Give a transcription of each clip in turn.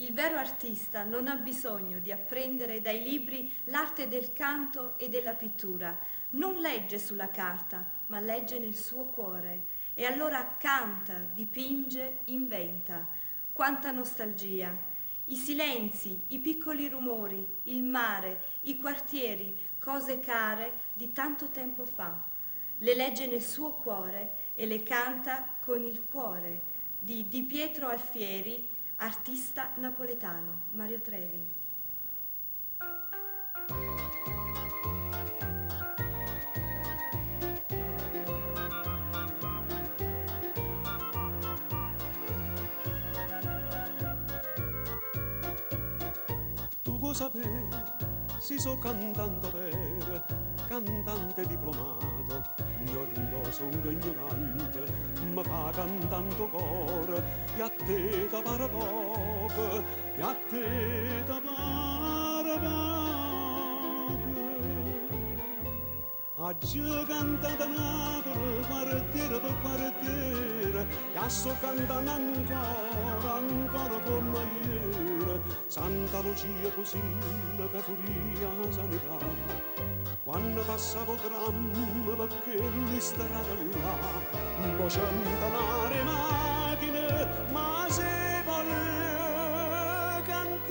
Il vero artista non ha bisogno di apprendere dai libri l'arte del canto e della pittura. Non legge sulla carta, ma legge nel suo cuore. E allora canta, dipinge, inventa. Quanta nostalgia! I silenzi, i piccoli rumori, il mare, i quartieri, cose care di tanto tempo fa. Le legge nel suo cuore e le canta con il cuore. Di Pietro Alfieri, artista napoletano. Mario Trevi. Tu vuoi sapere, si so cantante vero, cantante diplomato, giorno sono ignorante, ma fa cantando coro, e a te da pare poco, e a te da pare poco. Oggi cantata Napoli, quartiere per quartiere, e sto cantando ancora, ancora come ieri, Santa Lucia così, che furia sanità. Quando passavo tram, perché li strada là, mo centenare macchine, ma se vuole cantare,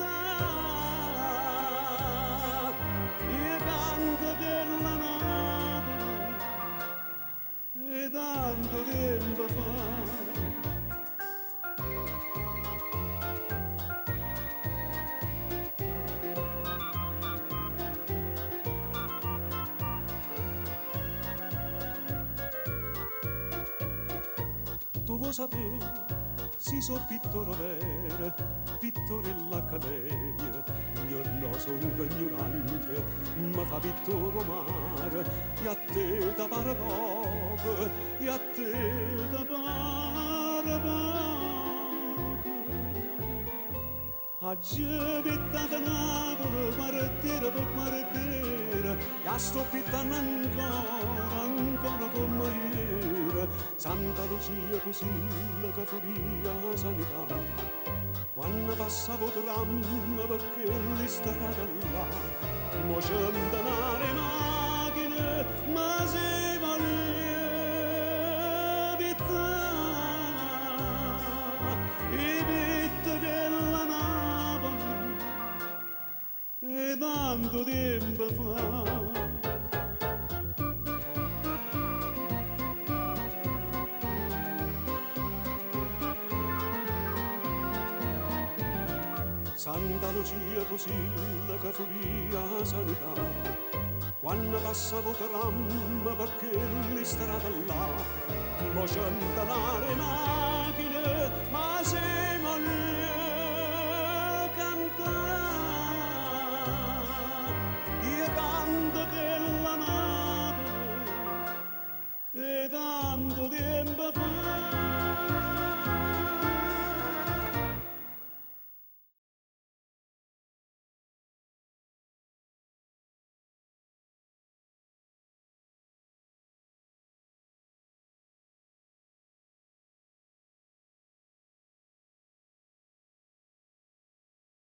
io canto della Napoli, e tanto tempo fa. Tu vuoi sapere, si so pittore vero, pittore all'accademia, giorno sono ignorante, ma fa pittore mare, e a te da pare poco, e a te da pare poco. Oggi pittata Napoli, quartiere per quartiere, e sto pittando ancora, ancora come ieri, Santa Lucia così, che furia sanità. Quando passavo tram, perché li strada là, mo centenare macchine, ma si vuole pittare, i pitti della Napoli, e tanto tempo fa. Santa Lucia così, che furia sanità. Quando passavo tram, perché li strada là, mo centenare macchine, ma se non